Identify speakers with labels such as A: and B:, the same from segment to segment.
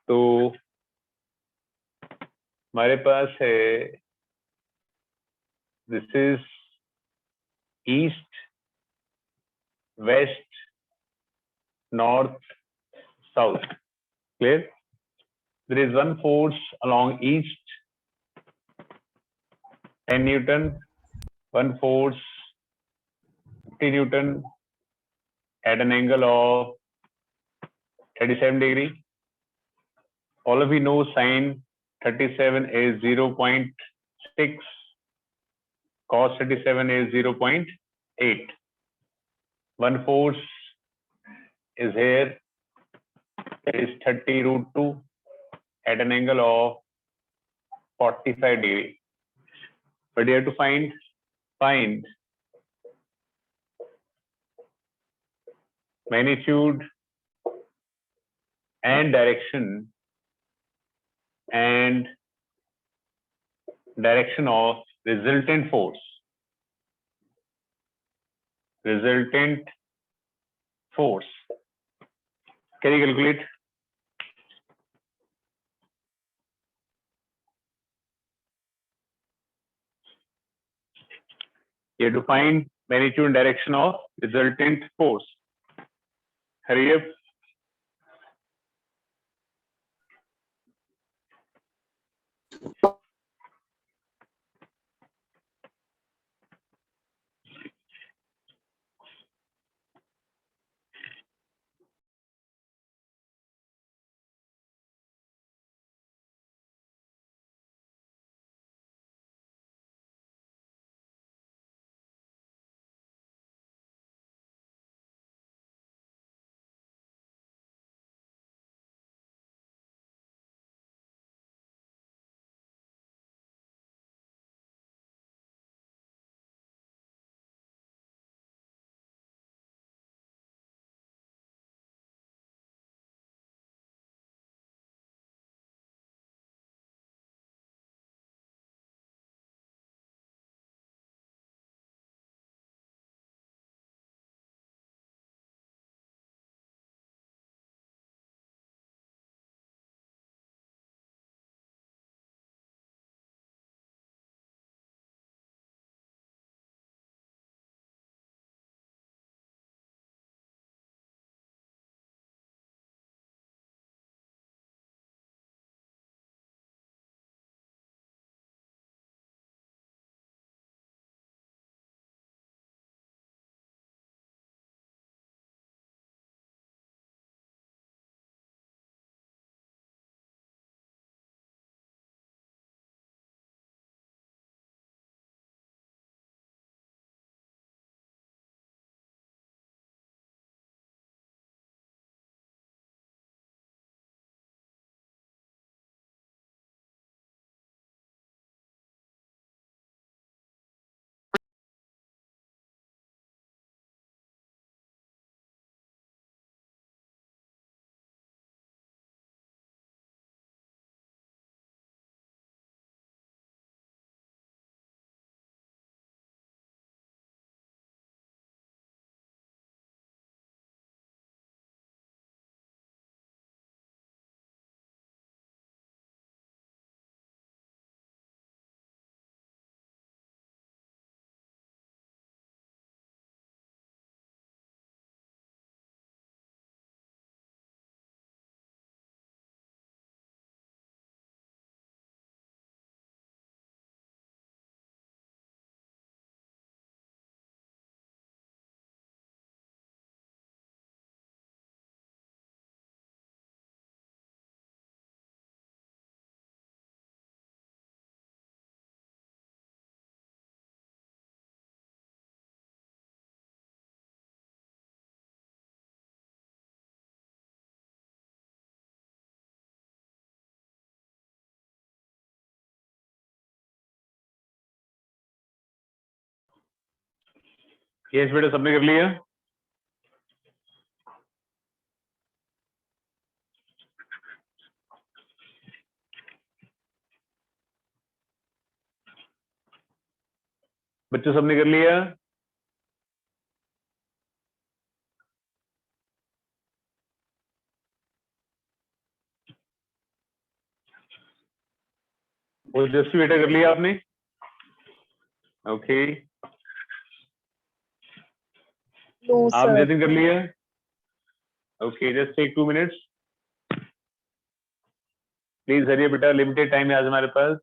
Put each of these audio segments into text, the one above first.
A: तो हमारे पास है this is east, west, north, south. Clear? There is one force along east, 10 Newton, one force 50 Newton at an angle of 37 degree. All of you know sine 37 is 0.6, cos 37 is 0.8. One force is here, it is 30 root 2 at an angle of 45 degree. But you have to find magnitude and direction of resultant force. Resultant force. Can you calculate? You have to find magnitude and direction of resultant force. Hurry up. Yes, बेटा सबने कर लिया. बच्चों सबने कर लिया. वो just बेटा कर लिया आपने? ओके
B: No,
A: आप
B: sir.
A: जतिन कर लिया? Okay just take 2 minutes please. हरिए बेटा, लिमिटेड टाइम है आज हमारे पास।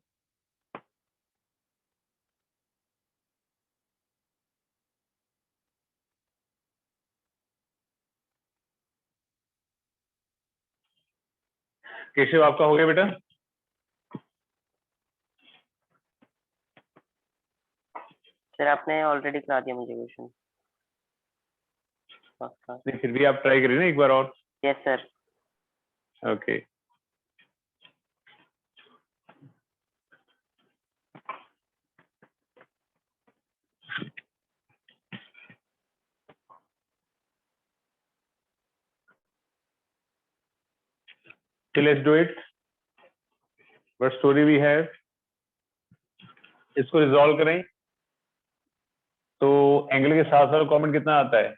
A: केशव आपका हो गया बेटा?
C: सर आपने ऑलरेडी करा दिया मुझे क्वेश्चन।
A: नहीं फिर भी आप ट्राई करिए ना एक बार और।
C: Yes sir.
A: Okay so let's do it. What story we have? इसको रिजॉल्व करें तो एंगल के साथ साथ कॉमन कितना आता है?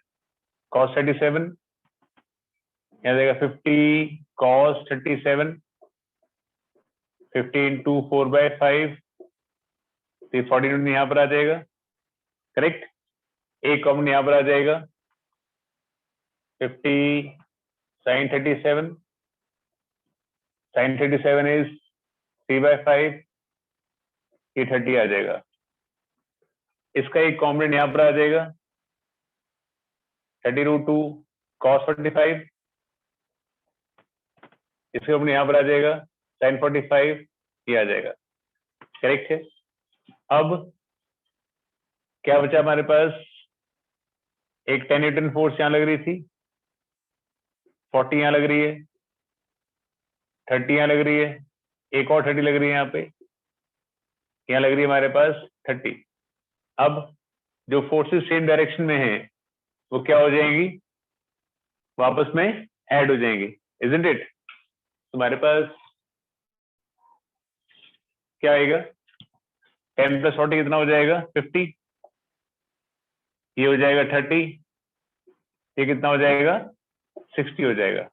A: cos 37 यहाँ देगा 50 cos 37 50 into 4/5 तो 42 यहाँ पर आ जाएगा। करेक्ट। एक कॉमन यहाँ पर आ जाएगा 50 sin 37 sin 37 is 3/5 ये 30 आ जाएगा। इसका एक कॉम्पोनेंट यहाँ पर आ जाएगा 30√2 cos 45 इसका कॉम्पोनेंट यहाँ पर आ जाएगा sin 45 ये आ जाएगा। करेक्ट है। अब क्या बचा हमारे पास? एक 10 न्यूटन फोर्स यहाँ लग रही थी, 40 यहाँ लग रही है, 30 यहाँ लग रही है, एक और 30 लग रही है यहाँ पे, यहाँ लग रही है हमारे पास 30। अब जो फोर्सेस सेम डायरेक्शन में हैं वो क्या हो जाएंगी? वापस में ऐड हो जाएंगी, इजंट इट? तुम्हारे पास क्या आएगा? 10 + 40 कितना हो जाएगा? 50। ये हो जाएगा 30, ये कितना हो जाएगा? 60 हो जाएगा।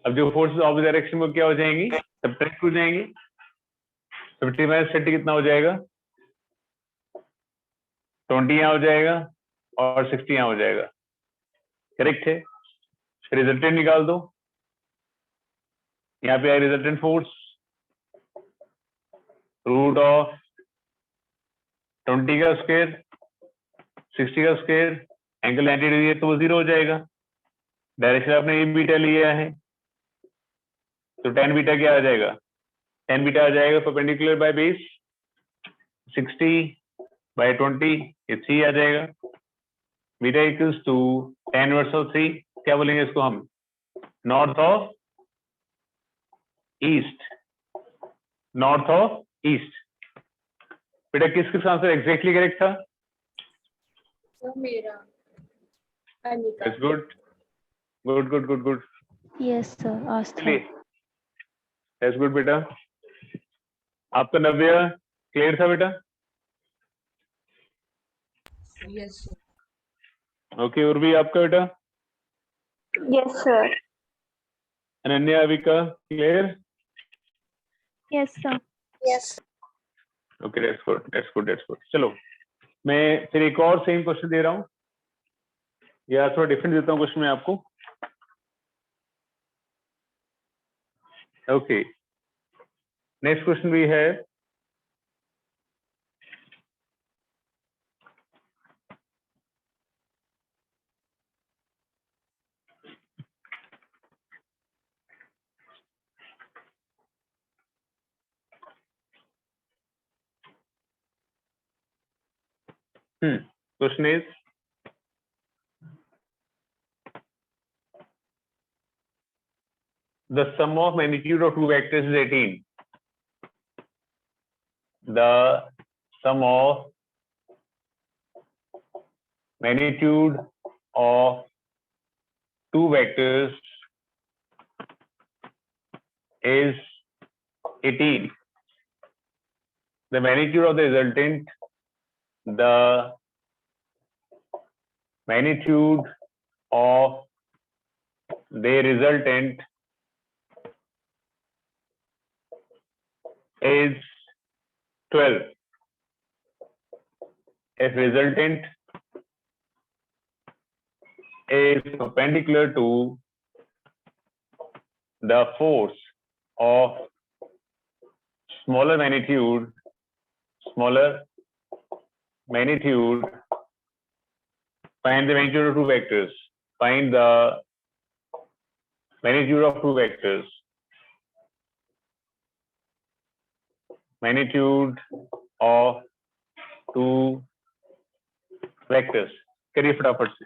A: अब जो फोर्सेस ऑपोजिट डायरेक्शन में क्या हो जाएंगी? सब्ट्रैक्ट हो जाएंगी। 50 - 30 कितना हो जाएगा? 20 यहाँ हो जाएगा और 60 यहाँ हो जाएगा। करेक्ट है। रिजल्टेंट निकाल दो। यहाँ पे है रिजल्टेंट फोर्स रूट ऑफ 20 का स्क्वायर 60 का स्क्वायर एंगल 90 डिग्री है तो वो 0 हो जाएगा। डायरेक्शन आपने ए बीटा लिया है तो tan बीटा क्या आ जाएगा? tan बीटा आ जाएगा परपेंडिकुलर बाय बेस 60/20 ये 3 आ जाएगा। Beta equals to tan inverse of 3 क्या बोलेंगे इसको हम? North of east. North of east. बेटा किस आंसर एग्जैक्टली करेक्ट था?
B: Sir, मेरा Anika.
A: That's good. Good, good, good, good.
D: Yes, sir. Astha.
A: चलिए, that's good बेटा। आपका नव्या क्लियर था बेटा?
B: Yes, sir.
A: ओके, और भी आपका बेटा?
D: Yes, sir.
A: Ananya Avika clear?
D: Yes, sir.
B: Yes.
A: Okay, that's good, that's good, that's good. चलो, मैं फिर एक और सेम क्वेश्चन दे रहा हूँ या थोड़ा डिफरेंट देता हूँ क्वेश्चन में आपको। ओके, नेक्स्ट क्वेश्चन भी है question is the sum of magnitude of two vectors is 18. The sum of magnitude of two vectors is 18. The magnitude of the resultant, the magnitude of the resultant is 12. If resultant is perpendicular to the force of smaller magnitude, find the magnitude of two vectors. Find the magnitude of two vectors. Magnitude of two vectors. करिए फटाफट से.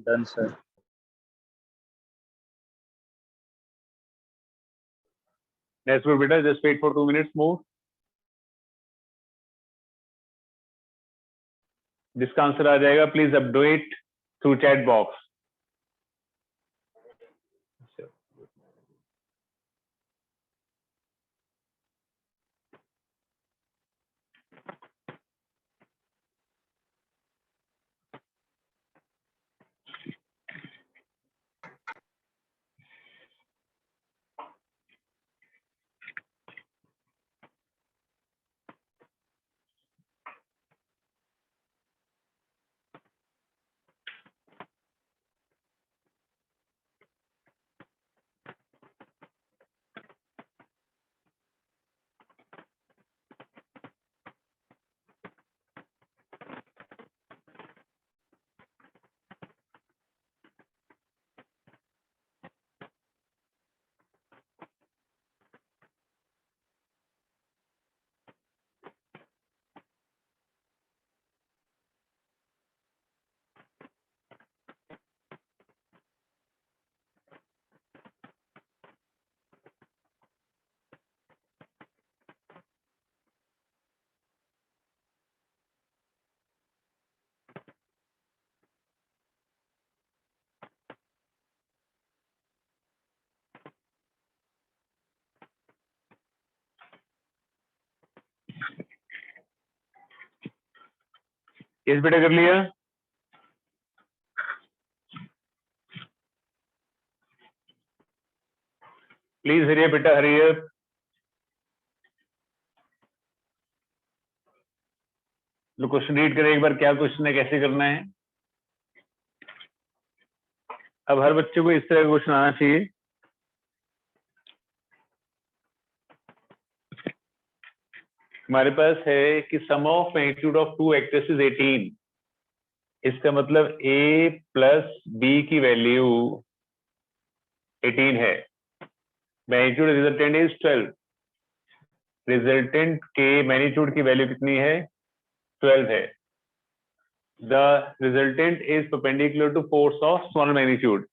E: Done, sir.
A: That's good, beta. Just wait for 2 minutes more. जिसका answer आ जाएगा, please update through chat box. इस बेटा कर लिया. Please हरिए बेटा, हरिए. लो क्वेश्चन रीड करें एक बार, क्या क्वेश्चन है, कैसे करना है. अब हर बच्चे को इस तरह का क्वेश्चन आना चाहिए. हमारे पास है कि sum of magnitude of two vectors is 18. इसका मतलब a प्लस b की वैल्यू 18 है. Magnitude resultant is 12. रिजल्टेंट के मैग्नीट्यूड की वैल्यू कितनी है? 12 है. The resultant is perpendicular to force of small magnitude.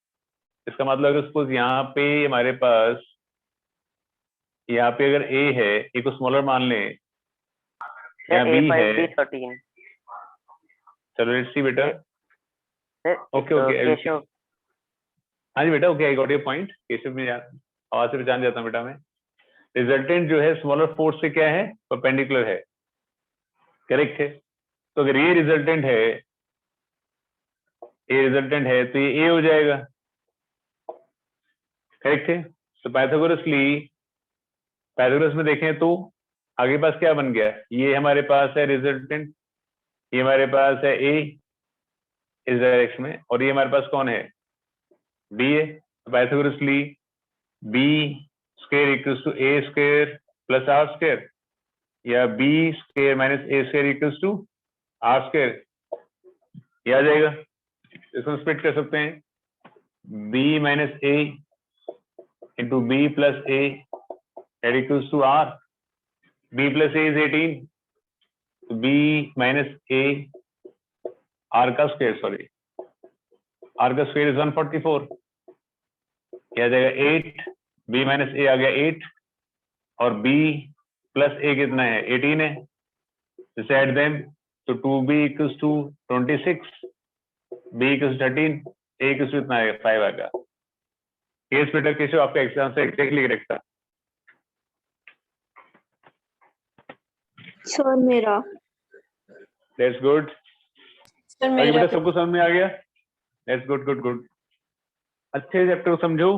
A: इसका मतलब अगर सपोज यहाँ पे हमारे पास, यहाँ पे अगर a है, a को स्मॉलर मान लें, यहाँ b
C: A5
A: है,
C: B13
A: चलो लेट्स सी बेटा।
C: सर।
A: ओके ओके
C: केशव
A: हाँ जी बेटा, okay I got your point. Keshav में आवाज से पहचान जाता हूँ बेटा मैं। रिजल्टेंट जो है स्मॉलर फोर्स से क्या है, परपेंडिकुलर है, करेक्ट है। तो अगर ये रिजल्टेंट है, ए रिजल्टेंट है तो ये ए हो जाएगा, करेक्ट है। तो पाइथागोरस में देखें तो आगे पास क्या बन गया, ये हमारे पास है रिजल्टेंट, ये हमारे पास है ए इस डायरेक्शन में, और ये हमारे पास कौन है, बी है। तो Pythagorously B square equals to A square plus R square, या B square minus A square equals to R square, ये आ जाएगा। इसको स्प्लिट कर सकते हैं, b minus A into B plus A that equals to R. b plus A is 18, तो b minus A R का स्क्वायर, सॉरी आर का स्क्वायर इज 144, क्या आ जाएगा 8, b माइनस ए आ गया 8, और b प्लस ए कितना है 18 है, जैसे ऐड देम तो 2b equals to 26, b equals 13, a equals to इतना आएगा 5 आएगा। केस बेटा केशव आपका एग्जाम से एग्जैक्टली करेक्ट था।
D: सर मेरा।
A: That's good.
B: सर
A: आगे
B: मेरा
A: बेटा सबको समझ में आ गया, दैट्स गुड गुड गुड। अच्छे चैप्टर को समझो,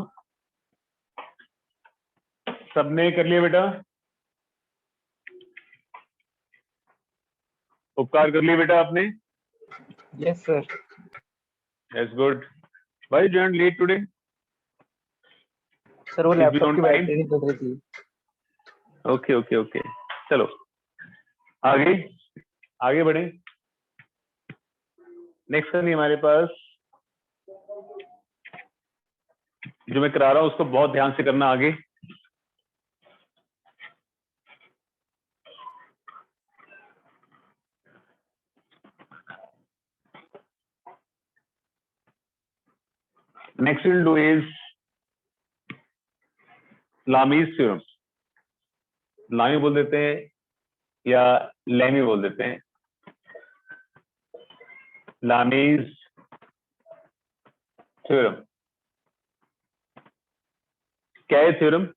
A: सबने कर लिया बेटा, उपकार कर लिया बेटा आपने।
E: Yes sir.
A: That's good. Why you joined late today?
E: Sir वो
A: If you
E: लैपटॉप
A: don't
E: की
A: mind.
E: बैटरी नहीं चल रही थी।
A: ओके ओके ओके, चलो आगे आगे बढ़े। नेक्स्ट करनी हमारे पास, जो मैं करा रहा हूं उसको बहुत ध्यान से करना आगे। Next will do is Lami's theorem. लामी बोल देते हैं या लैमी बोल देते हैं, लामीज थ्योरम। क्या है थ्योरम?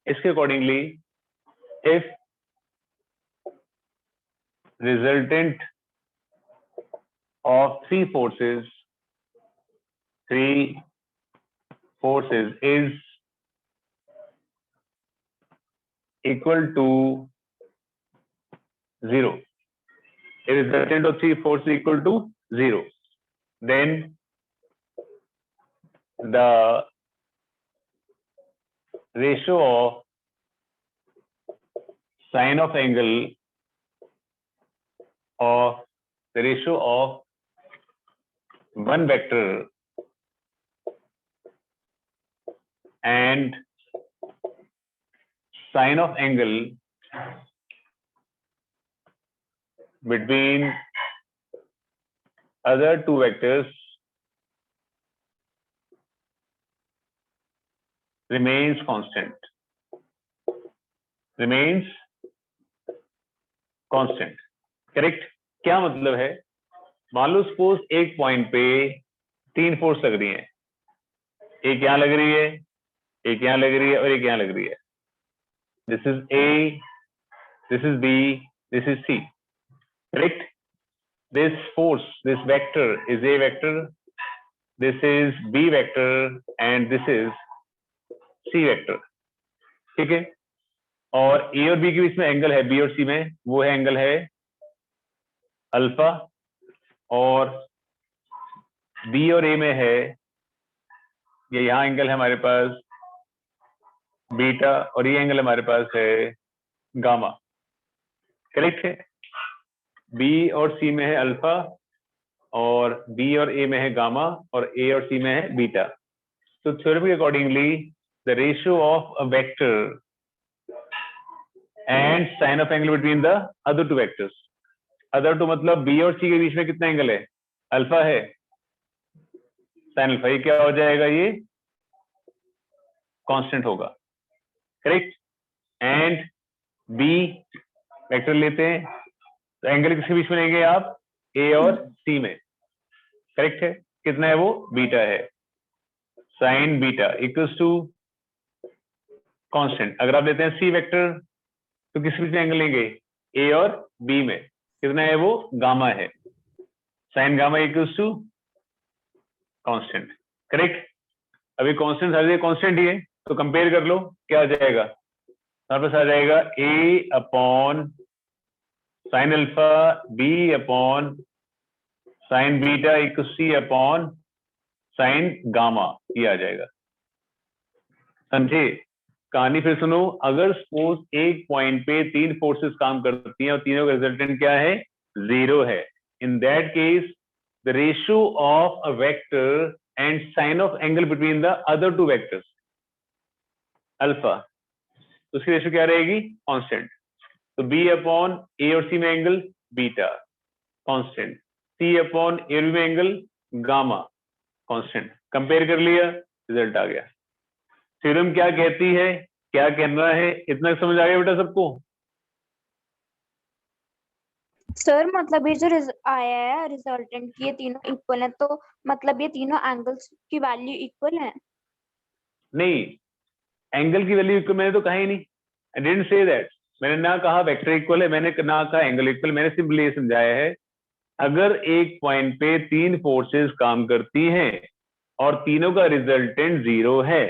A: इसके accordingly if resultant of three forces is equal to 0, a resultant of three forces equal to 0, then the ratio of sine of angle of the ratio of one vector and sine of angle between other two vectors remains constant. Correct? क्या मतलब है? मान लो suppose एक point पे तीन force लग रही हैं, एक यहां लग रही है, एक यहां लग रही है, और एक यहां लग रही है। This is A, this is B, this is C, correct? This force, this vector is A vector, this is B vector and this is C vector, ठीक है? और ए और बी के बीच में एंगल है, बी और सी में, वो है एंगल है अल्फा, और बी और ए में है, ये यहाँ एंगल है हमारे पास बीटा, और ये एंगल हमारे पास है गामा, करेक्ट है? बी और सी में है अल्फा, और बी और ए में है गामा, और ए और सी में है बीटा। तो थ्योरम के accordingly the ratio of a vector and sine of angle between the other two vectors, other two मतलब बी और सी के बीच में कितना एंगल है? अल्फा है, साइन अल्फा, ये क्या हो जाएगा? ये कांस्टेंट होगा, करेक्ट। एंड बी वेक्टर लेते हैं तो एंगल किसके बीच में लेंगे आप, ए और सी में, करेक्ट है। कितना है वो, बीटा है। Sine beta equals to constant. अगर आप लेते हैं सी वेक्टर तो किस बीच में एंगल लेंगे, ए और बी में, कितना है वो, गामा है। Sine gamma equals to constant, correct. अभी कांस्टेंट सारे कांस्टेंट ही है तो कंपेयर कर लो, क्या आ जाएगा, हमारे पास आ जाएगा A upon sine alpha B upon sine beta equal C upon sine gamma, ये आ जाएगा। समझे कहानी, फिर सुनो। अगर सपोज एक पॉइंट पे तीन फोर्सेस काम करती हैं और तीनों का रिजल्टेंट क्या है, जीरो है, in that case the ratio of a vector and sine of angle between the other two vectors alpha, तो उसकी रेशियो क्या रहेगी, कांस्टेंट। तो बी अपॉन ए और सी में एंगल बीटा कांस्टेंट, सी अपॉन ए और बी में एंगल गामा कांस्टेंट। कंपेयर कर लिया, रिजल्ट आ गया। थ्योरम क्या कहती है, क्या कहना है, इतना समझ आ गया बेटा सबको।
B: सर मतलब ये जो आया है रिजल्टेंट की ये तीनों इक्वल है, तो मतलब ये तीनों एंगल्स की वैल्यू इक्वल है।
A: नहीं, एंगल की वैल्यू इक्वल मैंने तो कहा ही नहीं, आई डिडंट से दैट। मैंने ना कहा वेक्टर इक्वल है, मैंने ना कहा एंगल इक्वल, मैंने सिंपली ये समझाया है अगर एक पॉइंट पे तीन फोर्सेस काम करती हैं और तीनों का रिजल्टेंट जीरो है,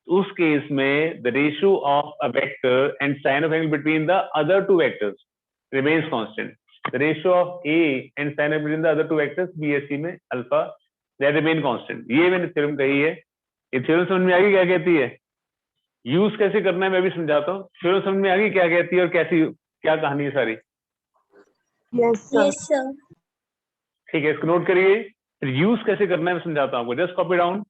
A: उस केस में the ratio of a vector and sine of angle between the other two vectors remains constant. The ratio of A and sine of between the other two vectors B is C में alpha that remain constant. ये मैंने theorem कही है। ये theorem समझ में आ गई क्या कहती है, यूज कैसे करना है मैं भी समझाता हूँ। थ्योरम समझ में आ गई क्या कहती है और कैसी क्या कहानी है सारी।
E: Yes, sir.
B: Yes sir.
A: ठीक है, इसको नोट करिए, फिर यूज कैसे करना है मैं समझाता हूँ आपको। Just copy down.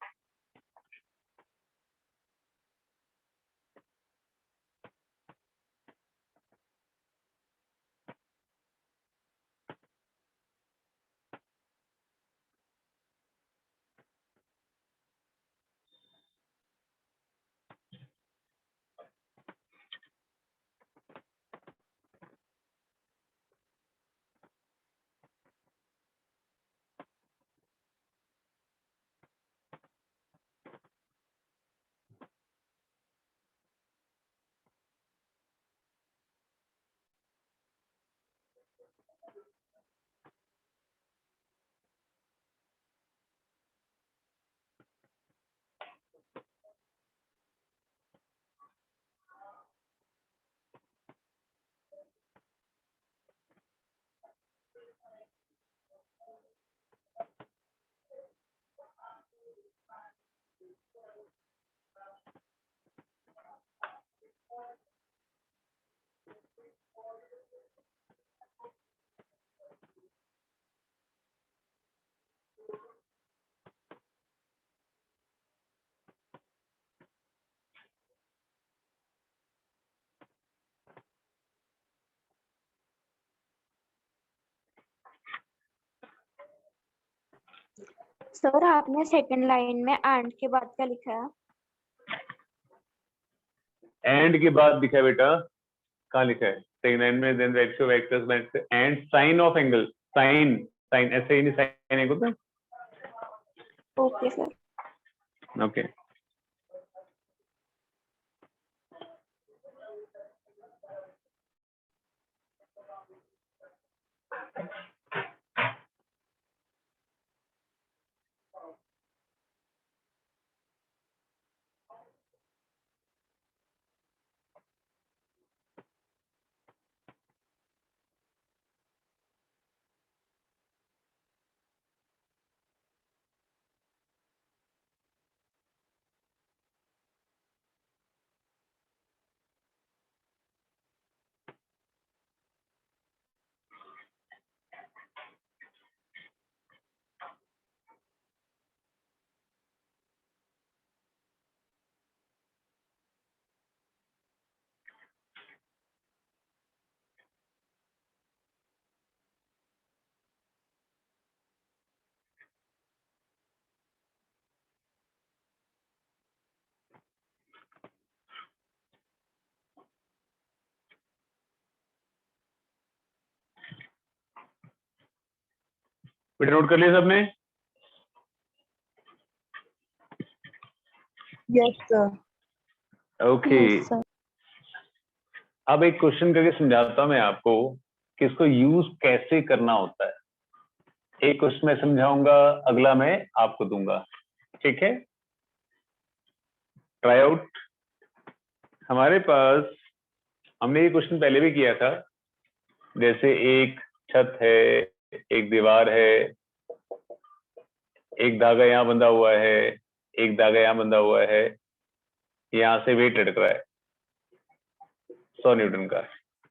B: सर आपने सेकंड लाइन में एंड के बाद क्या लिखा है।
A: एंड के बाद लिखा है बेटा, कहाँ लिखा है, सेकंड लाइन में then ratio vectors and sine of angle, sine sine ऐसे ही नहीं, साइन एक होता है,
B: ओके सर।
A: ओके। बेटा नोट कर लिया सबने?
E: Yes, sir.
A: Okay.
D: Yes, sir.
A: अब एक क्वेश्चन करके समझाता हूं मैं आपको कि इसको यूज कैसे करना होता है। एक क्वेश्चन मैं समझाऊंगा, अगला मैं आपको दूंगा, ठीक है? Try out. हमारे पास, हमने ये क्वेश्चन पहले भी किया था, जैसे एक छत है, एक दीवार है, एक धागा यहाँ बंधा हुआ है, एक धागा यहाँ बंधा हुआ है, यहाँ से वेट लटक रहा है 100 न्यूटन का,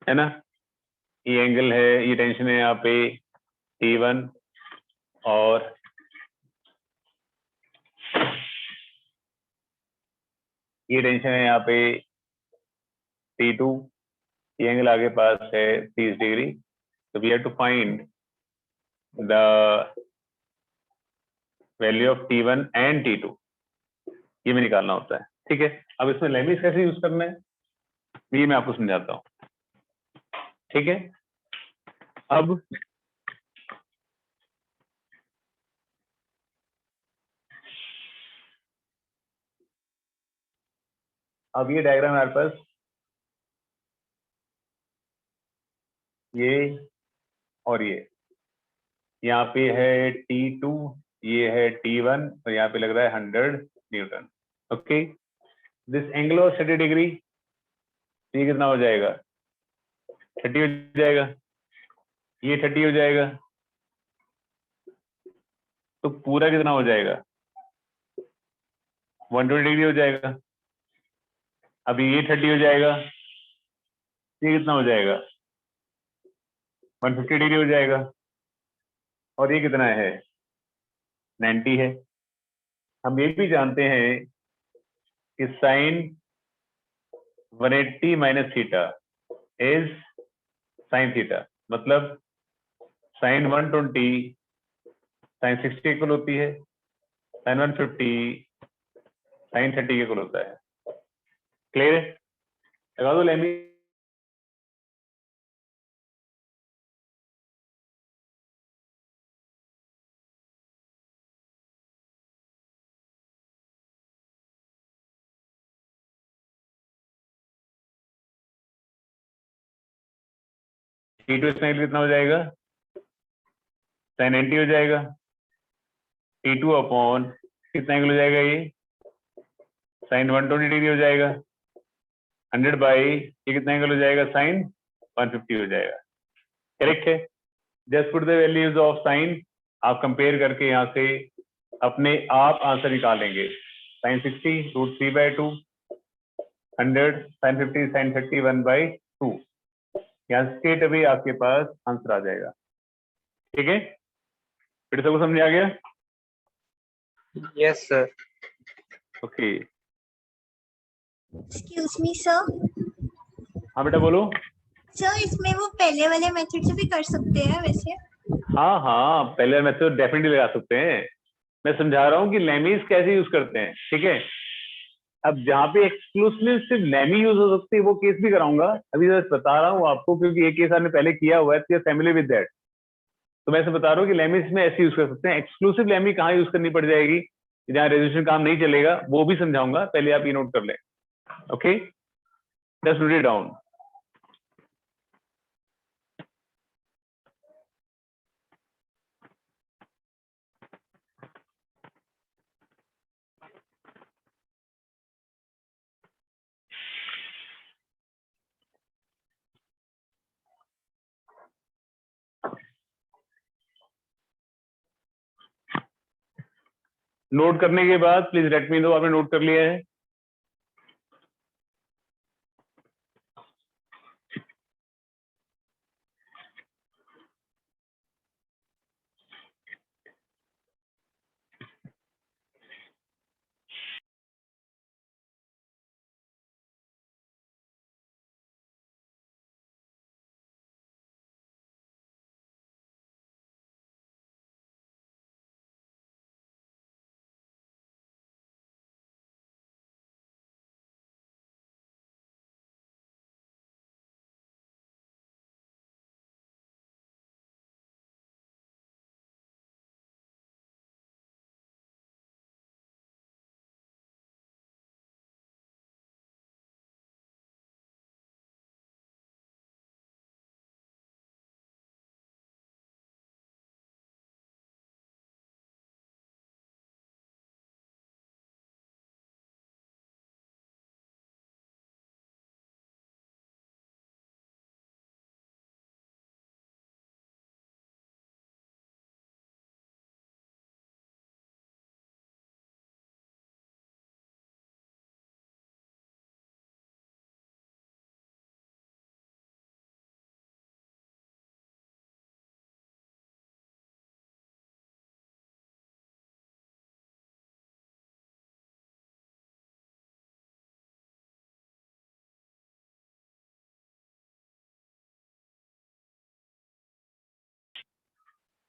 A: है ना? ये एंगल है, ये टेंशन है यहाँ पे T1, और ये टेंशन है यहाँ पे T2, ये एंगल आगे पास है 30 डिग्री। तो we have to find the value of T1 and T2, ये में निकालना होता है, ठीक है? अब इसमें लेमिस कैसे यूज करना है ये मैं आपको समझाता हूँ, ठीक है? अब ये डायग्राम हमारे पास, ये और ये, यहाँ पे है T2, ये है T1, और यहाँ पे लग रहा है 100 Newton. Okay, this angle of 30 degree, ये कितना हो जाएगा? 30 हो जाएगा, ये 30 हो जाएगा, तो पूरा कितना हो जाएगा? 120 डिग्री हो जाएगा। अभी ये 30 हो जाएगा, ये कितना हो जाएगा? 150 डिग्री हो जाएगा, और ये कितना है? 90 है। हम ये भी जानते हैं कि sine 180 minus theta is sine theta, मतलब साइन 120 साइन 60 इक्वल होती है, साइन 150 साइन 30 इक्वल होता है। क्लियर है? लगा दो लेमी। T2 इसका कितना हो जाएगा? साइन 90 हो जाएगा। T2 अपॉन कितना एंगल हो जाएगा? ये साइन 120 डिग्री हो जाएगा, 100 बाई ये कितना एंगल हो जाएगा? साइन 150 हो जाएगा। करेक्ट है? Just put the values of sine, आप कंपेयर करके यहाँ से अपने आप आंसर निकालेंगे। साइन 60 √3/2, 100 साइन 50 साइन 30 1/2, यहाँ स्ट्रेट अवे आपके पास आंसर आ जाएगा। ठीक है, फिर सबको समझ आ गया?
F: Yes, sir.
A: Okay.
G: Excuse me sir.
A: हाँ बेटा बोलो।
G: सर इसमें वो पहले वाले मेथड से भी कर सकते हैं वैसे?
A: हाँ हाँ, पहले मेथड डेफिनेटली लगा सकते हैं। मैं समझा रहा हूँ कि लेमीज कैसे यूज करते हैं, ठीक है? अब जहाँ पे एक्सक्लूसिव सिर्फ लेमी यूज हो सकती है वो केस भी कराऊंगा, अभी बस बता रहा हूँ आपको क्योंकि ये केस आपने पहले किया हुआ है, फैमिली विद दैट। तो मैं ऐसे बता रहा हूँ कि लेमिस में ऐसे यूज कर सकते हैं। एक्सक्लूसिव लेमी कहाँ यूज करनी पड़ जाएगी, जहाँ रेजोल्यूशन काम नहीं चलेगा, वो भी समझाऊंगा, पहले आप ये नोट कर लें। Okay, just note it down. Note करने के बाद प्लीज लेट मी नो आपने नोट कर लिया है।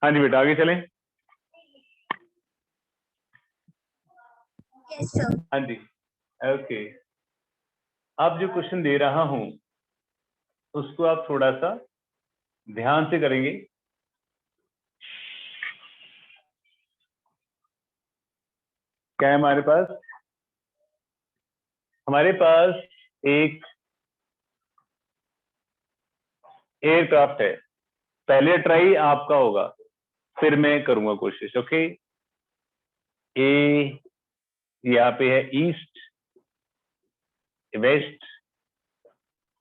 A: हाँ जी बेटा, आगे चलें।
G: Yes sir.
A: हाँ जी, ओके। अब जो क्वेश्चन दे रहा हूं उसको आप थोड़ा सा ध्यान से करेंगे। क्या है हमारे पास? हमारे पास एक एयरक्राफ्ट है। पहले ट्राई आपका होगा, फिर मैं करूंगा कोशिश। ओके, ए यहाँ पे है east, west,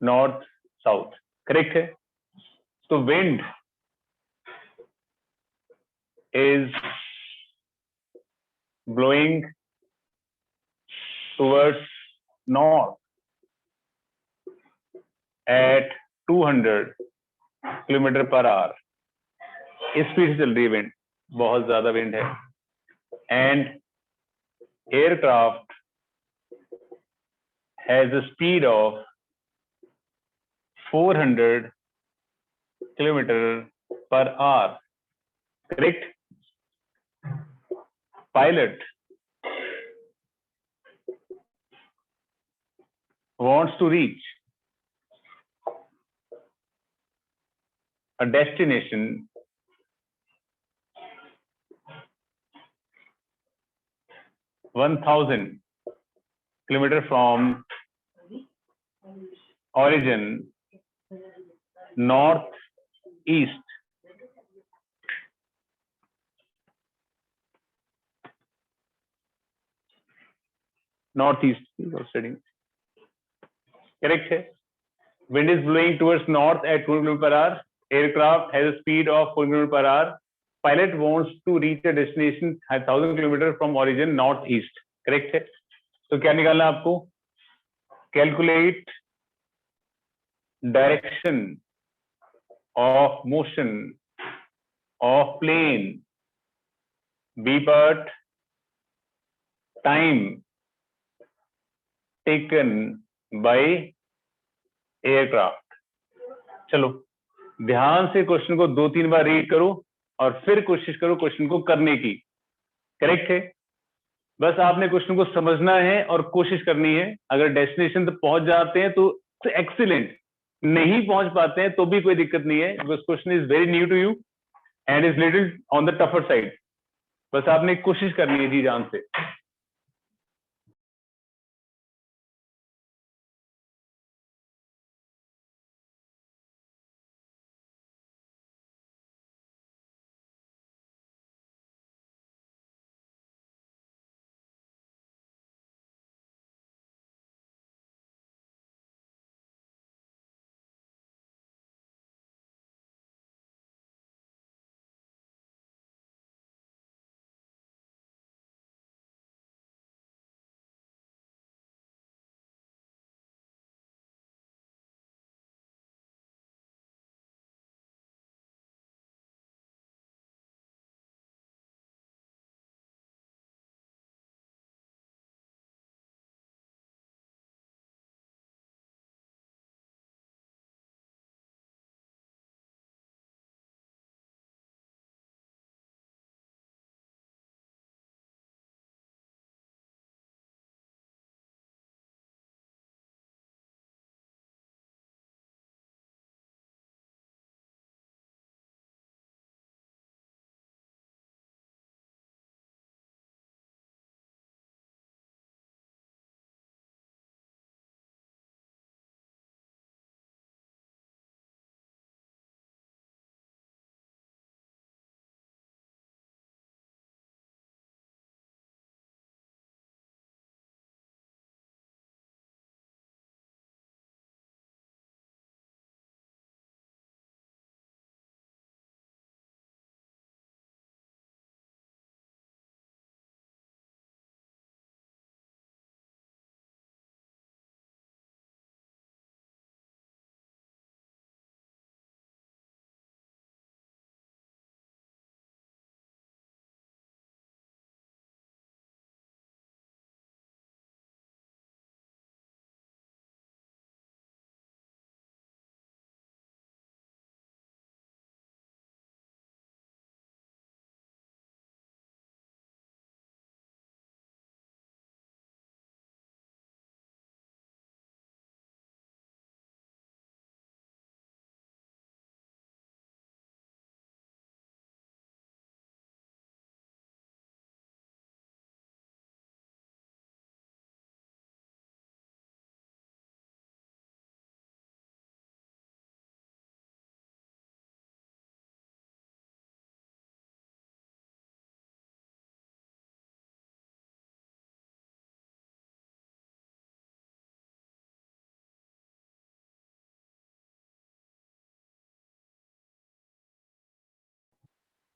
A: north, south, correct है। तो wind is blowing towards north at 200 kilometre per hour. Speed से चल रही है विंड, बहुत ज्यादा विंड है। And aircraft has a speed of 400 kilometre per hour, correct. Pilot wants to reach a destination 1000 kilometer from origin northeast. Northeast studying, correct है। Wind is blowing towards north at 200 km per hour. Aircraft has a speed of 400 km per hour. Pilot wants to reach a destination 1000 km from origin northeast. Correct है। तो क्या निकालना है आपको? Calculate direction of motion of plane, B part, time taken by aircraft. चलो ध्यान से question को 2-3 बार रीड करो और फिर कोशिश करो क्वेश्चन को करने की। करेक्ट है। बस आपने क्वेश्चन को समझना है और कोशिश करनी है। अगर डेस्टिनेशन तक पहुंच जाते हैं तो एक्सीलेंट, नहीं पहुंच पाते हैं तो भी कोई दिक्कत नहीं है, because question is very new to you and is little on the tougher side. बस आपने कोशिश करनी है जी जान से।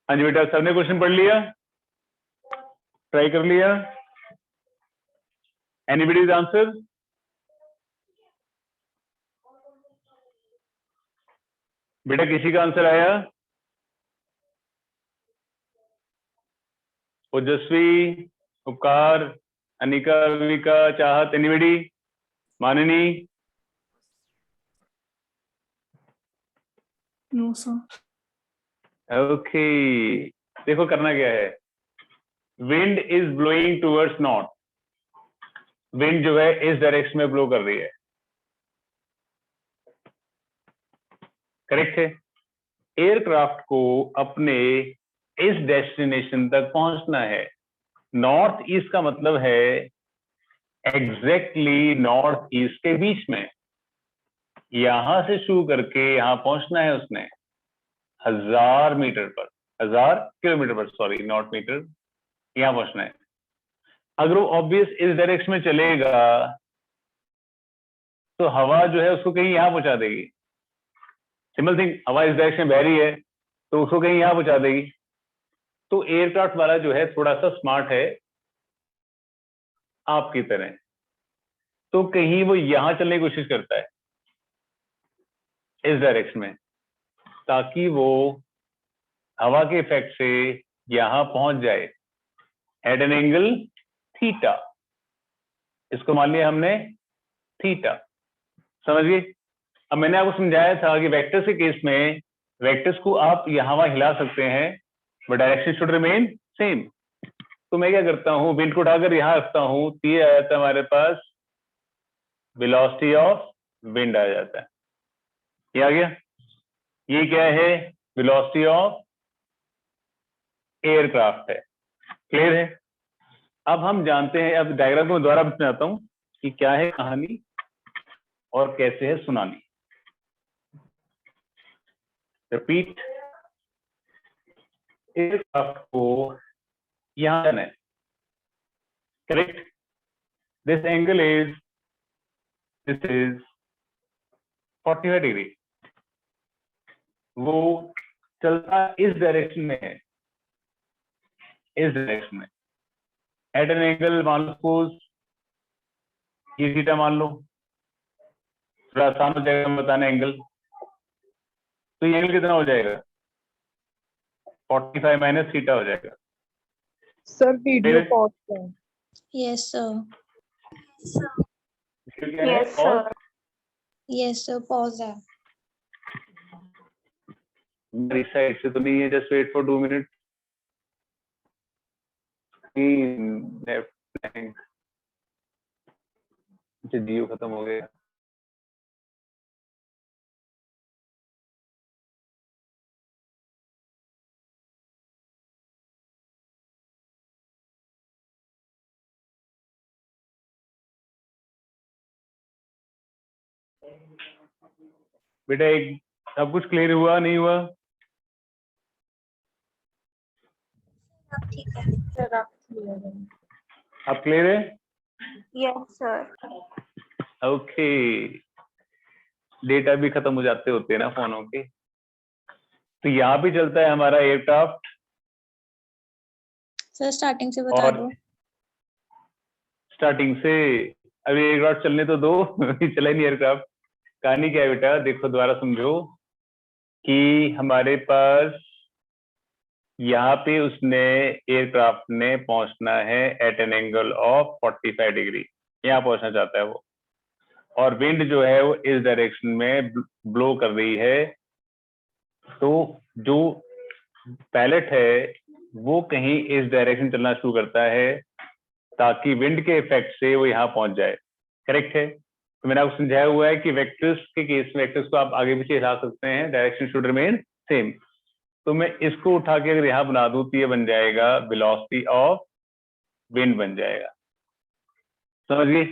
A: हाँ जी बेटा, सबने क्वेश्चन पढ़ लिया, ट्राई कर लिया? Anybody's answer? बेटा किसी का आंसर आया? ओजस्वी, उपकार, अनिका, विका, चाहत, एनीबॉडी, माननी?
E: No sir.
A: ओके, देखो करना क्या है, wind is blowing towards north, wind जो है इस डायरेक्शन में ब्लो कर रही है, करेक्ट है? एयरक्राफ्ट को अपने इस डेस्टिनेशन तक पहुंचना है, नॉर्थ ईस्ट का मतलब है एग्जैक्टली नॉर्थ ईस्ट के बीच में, यहां से शुरू करके यहां पहुंचना है उसने 1000 मीटर पर, 1000 किलोमीटर पर, सॉरी नॉट मीटर, यहां पहुंचना है। अगर वो ऑब्वियस इस डायरेक्शन में चलेगा तो हवा जो है उसको कहीं यहां पहुंचा देगी, सिंपल थिंग, हवा इस डायरेक्शन में बह रही है तो उसको कहीं यहां पहुंचा देगी। तो एयरक्राफ्ट वाला जो है थोड़ा सा स्मार्ट है आपकी तरह, तो कहीं वो यहां चलने की कोशिश करता है इस डायरेक्शन में, ताकि वो हवा के इफेक्ट से यहां पहुंच जाए एट एन एंगल थीटा, इसको मान लिया हमने थीटा, समझ गए? अब मैंने आपको समझाया था कि वेक्टर्स के केस में वेक्टर्स को आप यहां वहां हिला सकते हैं but direction should remain same. तो मैं क्या करता हूं, विंड को उठाकर यहां रखता हूं तो ये आ जाता है हमारे पास वेलोसिटी ऑफ विंड आ जाता है, ये आ गया। ये क्या है, वेलोसिटी ऑफ एयरक्राफ्ट है, क्लियर है? अब हम जानते हैं, अब डायग्राम को मैं दोबारा बताता हूं कि क्या है कहानी और कैसे है सुनानी। रिपीट, एयरक्राफ्ट को यहां जाना है, correct? This angle is, this is 45 degree, वो चलता इस डायरेक्शन में है, इस डायरेक्शन में एट एन एंगल, मान लो सपोज ये थीटा मान लो, थोड़ा आसान हो जाएगा बताना एंगल, तो ये एंगल कितना हो जाएगा, 45 माइनस थीटा हो जाएगा।
E: सर वीडियो
A: फिर-
E: पॉज करें।
G: यस सर,
A: क्या है?
B: यस
A: और
B: सर।
G: यस सर, पॉज है।
A: मेरी साइड से तो नहीं है, जस्ट वेट फॉर 2 मिनट। जियो खत्म हो गया। बेटा एक सब कुछ क्लियर हुआ नहीं हुआ?
G: अब ठीक है।
E: सर आप क्लियर हैं।
A: अब क्लियर है?
B: Yes sir.
A: ओके, डेटा भी खत्म हो जाते होते हैं ना फोनों के। तो यहाँ पे चलता है हमारा एयरक्राफ्ट,
G: सर स्टार्टिंग से बता
A: और
G: दो।
A: स्टार्टिंग से, अभी एयरक्राफ्ट चलने तो दो चला ही नहीं एयरक्राफ्ट। कहानी क्या है बेटा, देखो दोबारा समझो कि हमारे पास यहाँ पे उसने एयरक्राफ्ट ने पहुंचना है at an angle of 45 degree, यहाँ पहुंचना चाहता है वो, और विंड जो है वो इस डायरेक्शन में ब्लो कर रही है। तो जो पैलेट है वो कहीं इस डायरेक्शन चलना शुरू करता है ताकि विंड के इफेक्ट से वो यहाँ पहुंच जाए, करेक्ट है? तो मैंने आपको समझाया हुआ है कि वेक्टर्स के केस में वेक्टर्स को आप आगे पीछे हिला सकते हैं, डायरेक्शन शुड रिमेन सेम। तो मैं इसको उठा के अगर यहाँ बना दूं तो ये बन जाएगा वेलोसिटी ऑफ विंड बन जाएगा, समझ गए?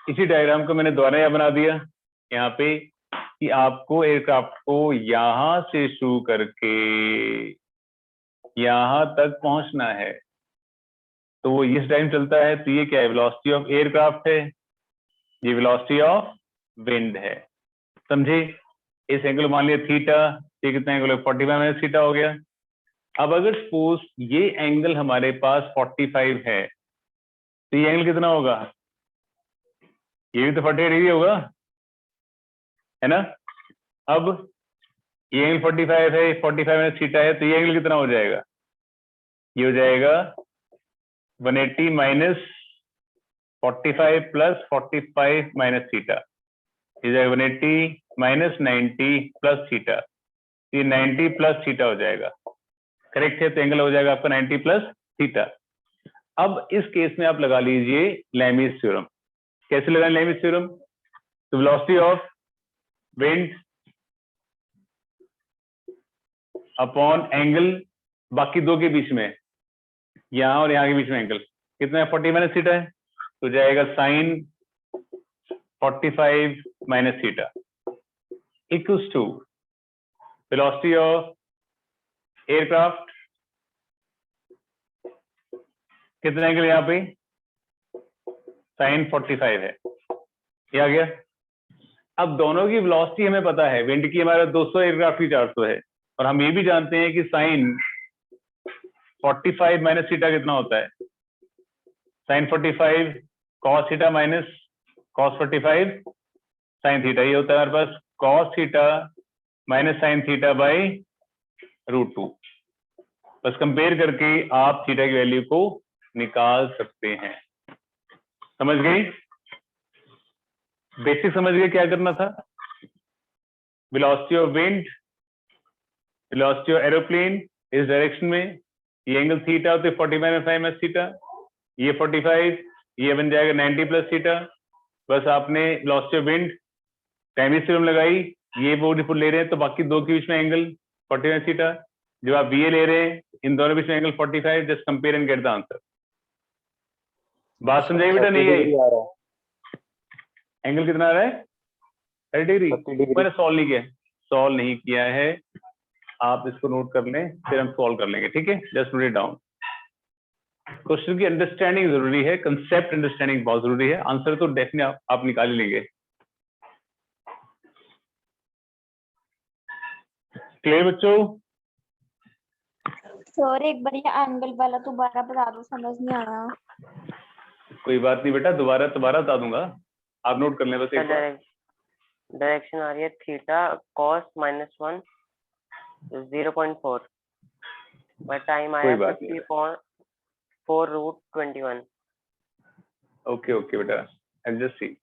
A: इसी डायग्राम को मैंने दोबारा यहाँ बना दिया यहाँ पे कि आपको एयरक्राफ्ट को यहां से शुरू करके यहां तक पहुंचना है, तो वो इस टाइम चलता है, तो ये क्या है, वेलोसिटी ऑफ एयरक्राफ्ट है, ये वेलोसिटी ऑफ विंड है, समझे? इस एंगल मान लिया थीटा, ये कितना एंगल है, 45 माइनस थीटा हो गया। अब अगर सपोज ये एंगल हमारे पास 45 है, तो ये एंगल कितना होगा? ये भी तो 48 डिग्री होगा, है ना? अब ये एंगल 45 है, 45 माइनस थीटा है, तो ये एंगल कितना हो जाएगा? ये हो जाएगा 180 माइनस 45 प्लस 45 माइनस थीटा, ये जाएगा 180 माइनस 90 प्लस थीटा, ये 90 प्लस थीटा हो जाएगा। करेक्ट है, तो एंगल हो जाएगा आपका 90 प्लस थीटा। अब इस केस में आप लगा लीजिए लैमीज थ्योरम। कैसे लगाएं लैमीज थ्योरम? तो velocity of wind upon angle बाकी दो के बीच में, यहां और यहां के बीच में एंगल कितना है? 40 माइनस थीटा है, तो जाएगा sine 45 minus theta equals to velocity of aircraft, कितना एंगल यहाँ पे? साइन 45 है, ये आ गया। अब दोनों की वेलोसिटी हमें पता है, विंड की हमारा 200, एयरक्राफ्ट की 400 है, और हम ये भी जानते हैं कि साइन 45 माइनस थीटा कितना होता है? Sine 45 cos theta minus cos 45 sine theta, ये होता है हमारे पास cos theta minus sine theta by √2। बस कंपेयर करके आप थीटा की वैल्यू को निकाल सकते हैं। समझ गई? बेसिक समझ गए क्या करना था? Velocity of wind, velocity of aeroplane इस डायरेक्शन में, ये एंगल थीटा होते 45 माइनस थीटा, ये 45, ये बन जाएगा 90 प्लस थीटा। बस आपने वेलोसिटी ऑफ विंड लैमीज थ्योरम लगाई, ये बोर्ड ले रहे हैं तो बाकी दो के बीच में एंगल 45 थीटा, जो आप बीए ले रहे हैं इन दोनों के बीच में angle 45, just compare and get the answer. बात समझाई बेटा? नहीं आई? एंगल कितना आ रहा है? 30 डिग्री। मैंने सॉल्व नहीं किया, सॉल्व नहीं किया है, आप इसको नोट कर लें, फिर हम सॉल्व कर लेंगे, ठीक है? Just note it down. Question की अंडरस्टैंडिंग जरूरी है, कंसेप्ट अंडरस्टैंडिंग बहुत जरूरी है, आंसर तो डेफिनेटली आप निकाल ही लेंगे। क्लियर बच्चों?
B: सर एक बार ये एंगल वाला दोबारा बता दो, समझ नहीं आया।
A: कोई बात नहीं बेटा, दोबारा बता दूंगा, आप नोट कर लें बस एक बार।
C: डायरेक्शन आ रही है थीटा cos -1 0.4, और टाइम आया 50.4√21।
A: ओके बेटा, एडजस्ट सी।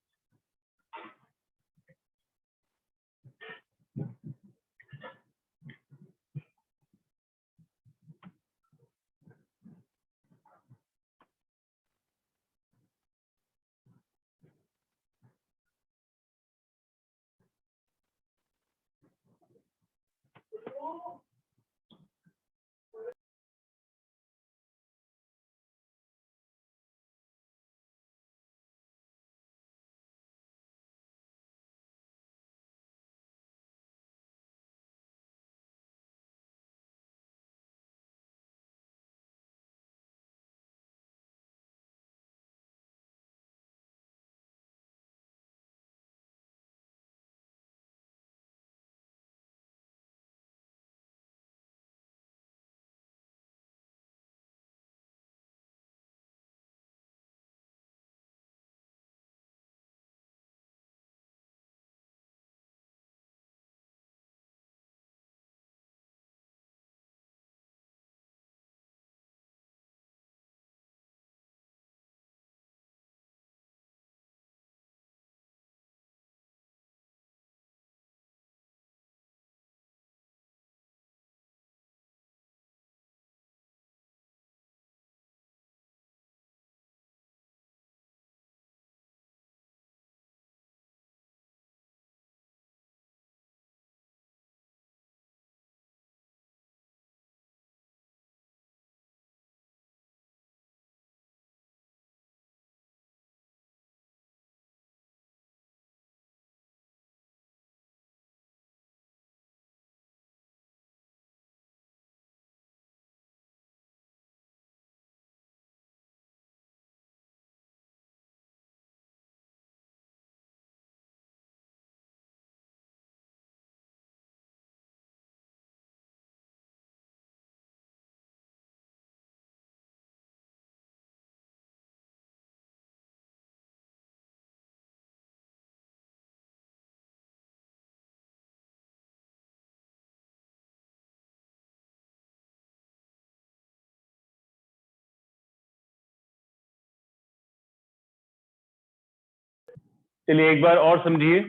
A: चलिए एक बार और समझिए,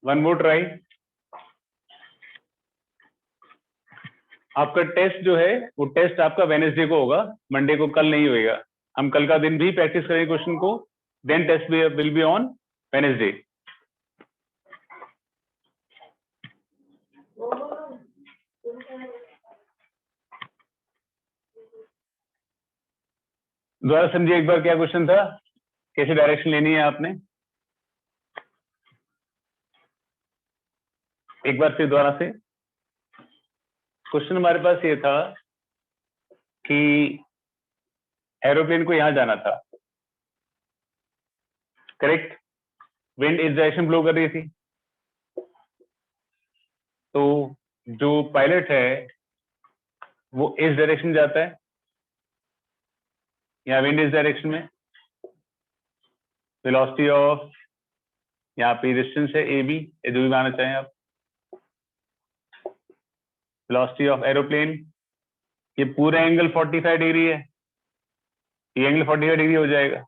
A: वन मोर ट्राई। आपका टेस्ट जो है वो टेस्ट आपका वेडनेसडे को होगा, मंडे को कल नहीं होएगा। हम कल का दिन भी प्रैक्टिस करेंगे क्वेश्चन को, then test will be on Wednesday. दोबारा समझिए एक बार क्या क्वेश्चन था, कैसे डायरेक्शन लेनी है आपने। एक बार फिर दोबारा से क्वेश्चन हमारे पास ये था कि एरोप्लेन को यहां जाना था, करेक्ट। विंड इस डायरेक्शन ब्लो कर रही थी, तो जो पायलट है वो इस डायरेक्शन जाता है, यहाँ विंड इस डायरेक्शन में, वेलोसिटी ऑफ यहाँ पे डिस्टेंस है ए बी, जो भी मानना चाहें आप, वेलोसिटी ऑफ एरोप्लेन, ये पूरा एंगल 45 डिग्री है, ये एंगल 45 डिग्री हो जाएगा।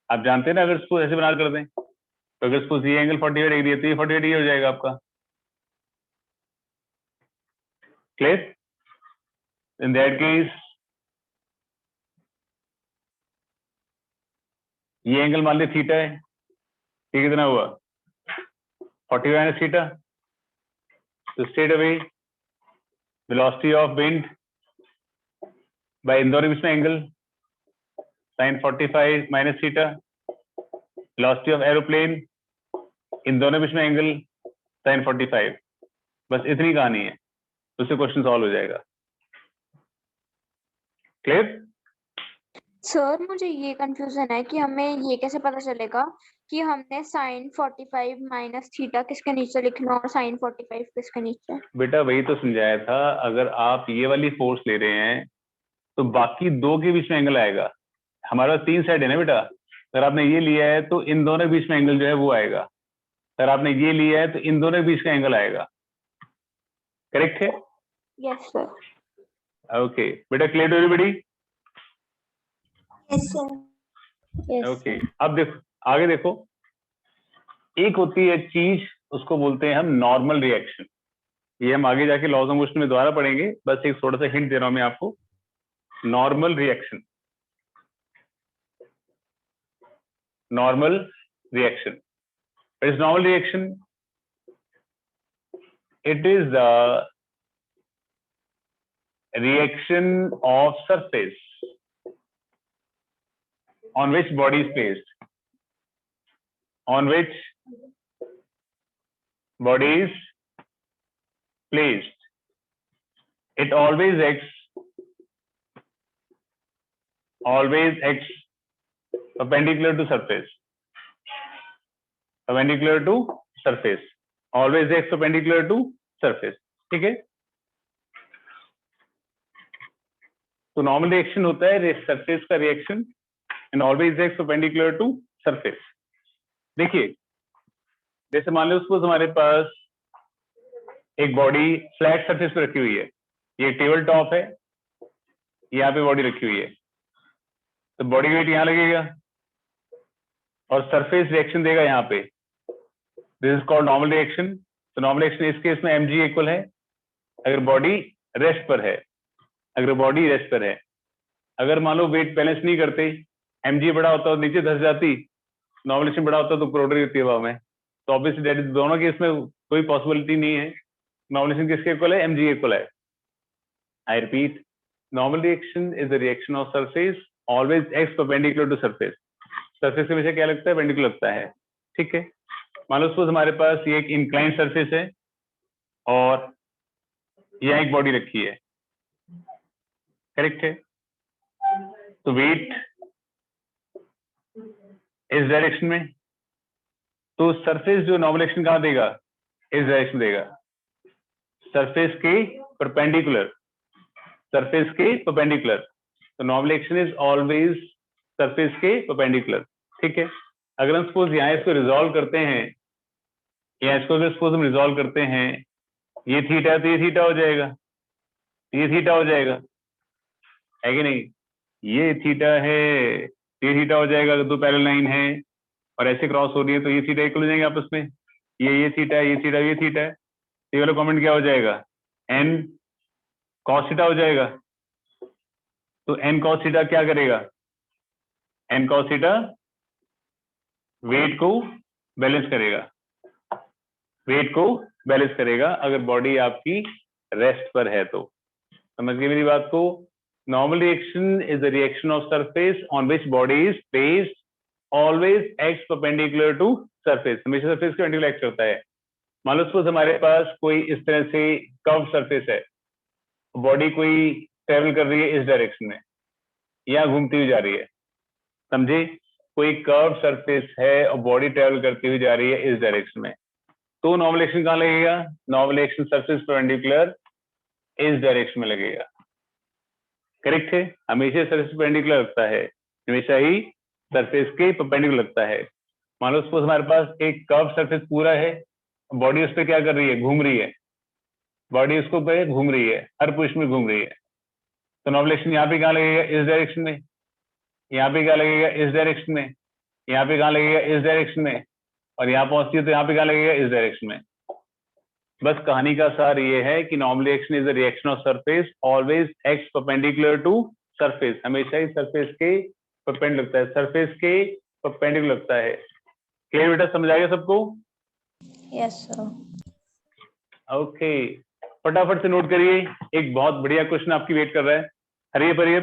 A: आप जानते हैं ना, अगर इसको ऐसे बना कर दें तो अगर सपोज ये एंगल 45 डिग्री है तो ये 45 डिग्री हो जाएगा आपका। क्लियर? इन दैट केस ये एंगल मान ली थीटा है, ये कितना हुआ 45 माइनस थीटा, तो straight away velocity of wind by in दोनों बीच में angle sin 45 minus theta, velocity of aeroplane in दोनों बीच में एंगल sin 45। बस इतनी कहानी है, उससे क्वेश्चन सॉल्व हो जाएगा। क्लियर?
B: सर मुझे ये कंफ्यूजन है कि हमें ये कैसे पता चलेगा कि हमने sin 45 माइनस थीटा किसके नीचे लिखना और sin 45 किसके नीचे।
A: बेटा वही तो समझाया था, अगर आप ये वाली फोर्स ले रहे हैं तो बाकी दो के बीच में एंगल आएगा। हमारा 3 साइड है ना बेटा, अगर आपने ये लिया है तो इन दोनों के बीच में एंगल जो है वो आएगा, अगर आपने ये लिया है तो इन दोनों के बीच का एंगल आएगा। करेक्ट है?
B: Yes sir.
A: ओके बेटा, clear to everybody?
G: Yes sir.
D: Yes,
A: okay, अब देखो आगे देखो, एक होती है चीज उसको बोलते हैं हम नॉर्मल रिएक्शन। ये हम आगे जाके लॉज ऑफ मोशन में दोबारा पढ़ेंगे, बस एक थोड़ा सा हिंट दे रहा हूं मैं आपको। Normal reaction, normal reaction, it is normal reaction, it is the reaction of surface on which body is placed, on which body is placed. It always acts perpendicular to surface, perpendicular to surface, always acts perpendicular to surface। ठीक है, तो normal reaction होता है surface का reaction and always x perpendicular to surface. देखिए जैसे मान लो suppose हमारे पास एक बॉडी फ्लैट सरफेस पे रखी हुई है, ये टेबल टॉप है, यहाँ पे बॉडी रखी हुई है, तो बॉडी वेट यहाँ लगेगा और सरफेस रिएक्शन देगा यहाँ पे, this is called normal reaction. तो नॉर्मल रिएक्शन इस केस में mg इक्वल है अगर बॉडी रेस्ट पर है, अगर बॉडी रेस्ट पर है। अगर मान लो वेट बैलेंस नहीं करते, mg बड़ा होता और नीचे धस जाती, नॉर्मल रिएक्शन बड़ा होता तो ऊपर होती है हवा में, तो ऑब्वियसली दैट इज दोनों केस में कोई पॉसिबिलिटी नहीं है। नॉर्मल रिएक्शन किसके इक्वल है? mg इक्वल है। I repeat, normal reaction is the reaction of surface always x perpendicular to surface. Surface के पीछे क्या लगता है? पेंडिकुलर लगता है। ठीक है, मान लो सपोज हमारे पास ये एक इंक्लाइंड सरफेस है और यहाँ एक बॉडी रखी है, करेक्ट है, तो वेट इस डायरेक्शन में, तो सरफेस जो नॉर्मल एक्शन कहाँ देगा? इस डायरेक्शन देगा, सरफेस के परपेंडिकुलर, सरफेस के परपेंडिकुलर। तो normal action is always surface के परपेंडिकुलर। ठीक है, अगर हम सपोज यहाँ इसको रिजॉल्व करते हैं, या इसको अगर सपोज हम रिजॉल्व करते हैं, ये थीटा है तो ये थीटा हो जाएगा, ये थीटा हो जाएगा, है कि नहीं? ये थीटा है, ये थीटा हो जाएगा, अगर दो पैरेलल लाइन है, और ऐसे क्रॉस हो रही है तो ये थीटा इक्वल हो जाएंगे आपस में, ये थीटा है, ये थीटा, ये थीटा है, ये वाला कॉमेंट क्या हो जाएगा, n cos थीटा हो जाएगा। तो n cos थीटा क्या करेगा, n cos थीटा वेट को बैलेंस करेगा, वेट को बैलेंस करेगा अगर बॉडी आपकी रेस्ट पर है तो। समझ गए मेरी बात को। Normal reaction is the reaction of surface on which body is placed always x perpendicular to surface, हमेशा सरफेस के परपेंडिकुलर एक्ट करता है। मान लो सपोज हमारे पास कोई इस तरह से कर्व सरफेस है, बॉडी कोई ट्रेवल कर रही है इस डायरेक्शन में, या घूमती हुई जा रही है, समझे, कोई कर्व सरफेस है और बॉडी ट्रेवल करती हुई जा रही है इस डायरेक्शन में, तो नॉर्मल एक्शन कहाँ लगेगा, नॉर्मल एक्शन सरफेस परपेंडिकुलर इस डायरेक्शन में लगेगा। करेक्ट है, हमेशा सरफेस परपेंडिकुलर लगता है, हमेशा ही सरफेस के परपेंडिकुलर लगता है। मान लो सपोज हमारे पास एक कर्व सरफेस पूरा है, बॉडी उस पर क्या कर रही है, घूम रही है, बॉडी उसको पे घूम रही है, हर पोजीशन में घूम रही है, तो नॉर्मल एक्शन यहाँ पे कहाँ लगेगा, इस डायरेक्शन में, यहाँ पे क्या लगेगा, इस डायरेक्शन में, यहाँ पे कहाँ लगेगा, इस डायरेक्शन में, और यहाँ पहुंचती है तो यहाँ पे क्या लगेगा, इस डायरेक्शन में। बस कहानी का सार ये है कि normal reaction is the reaction of surface always x perpendicular to surface, हमेशा ही सरफेस के परपेंडिकुलर लगता है, सरफेस के परपेंडिकुलर लगता है। क्लियर बेटा, समझ आ गया सबको?
D: Yes sir.
A: ओके, फटाफट से नोट करिए, एक बहुत बढ़िया क्वेश्चन आपकी वेट कर रहा है। हरिये परिये,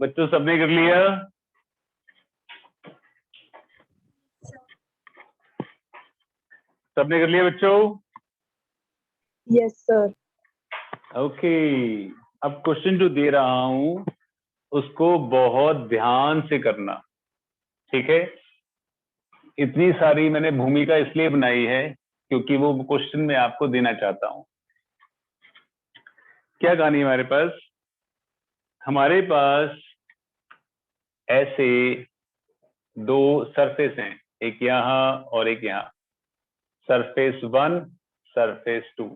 A: बच्चों सबने कर लिया? सबने कर लिया बच्चों?
E: Yes, sir.
A: ओके, अब क्वेश्चन जो दे रहा हूं उसको बहुत ध्यान से करना, ठीक है? इतनी सारी मैंने भूमिका इसलिए बनाई है क्योंकि वो क्वेश्चन मैं आपको देना चाहता हूं। क्या कहानी है हमारे पास? हमारे पास ऐसे दो सरफेस हैं, एक यहां और एक यहां, सरफेस 1, सरफेस 2।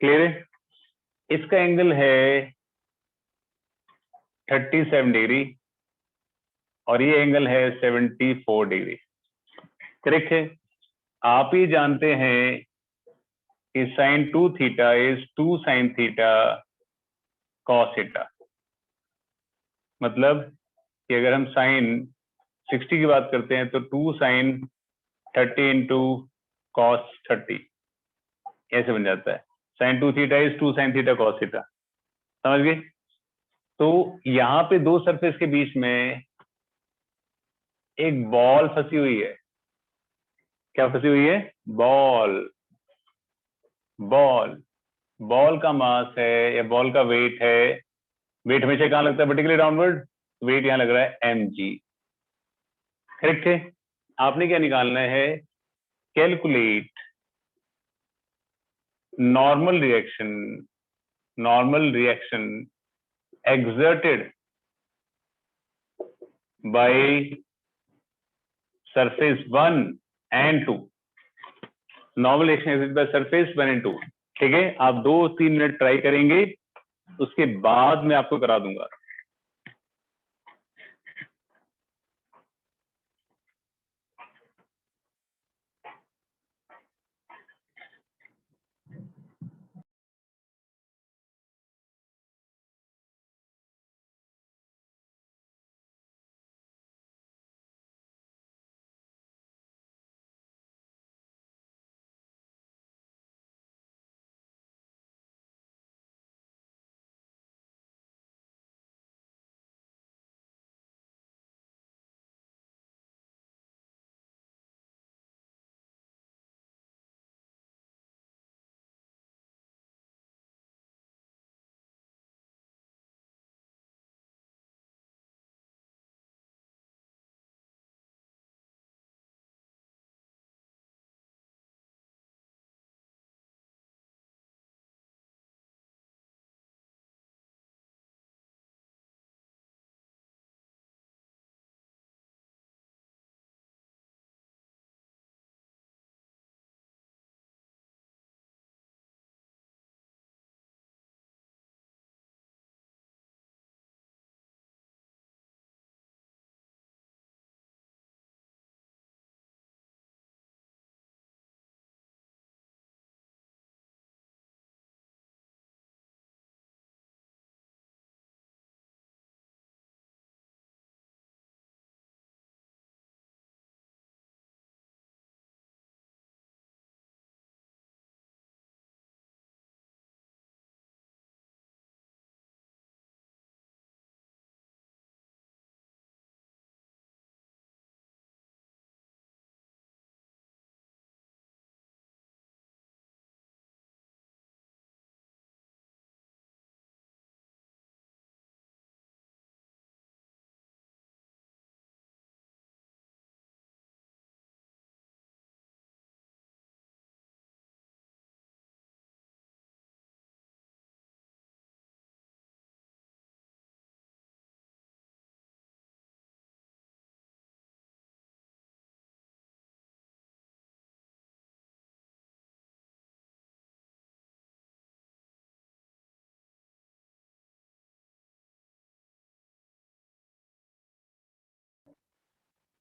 A: क्लियर है? इसका एंगल है 37 डिग्री और ये एंगल है 74 डिग्री। करेक्ट है? आप ही जानते हैं कि sin 2 theta is 2 sin theta cos theta. मतलब कि अगर हम sin 60 की बात करते हैं तो 2 sin 30 इंटू cos 30 ऐसे बन जाता है। sin 2 theta is 2 sin theta cos theta. समझ गए? तो यहाँ पे दो सरफेस के बीच में एक बॉल फंसी हुई है। क्या फंसी हुई है? बॉल। बॉल बॉल का मास है या बॉल का वेट है, वेट हमेशा कहाँ लगता है? Vertically downward. वेट यहाँ लग रहा है mg। करेक्ट है। आपने क्या निकालना है, calculate normal reaction exerted by surface 1 and 2, normal reaction exerted by surface 1 and 2। ठीक है, आप 2-3 मिनट ट्राई करेंगे, उसके बाद मैं आपको करा दूंगा।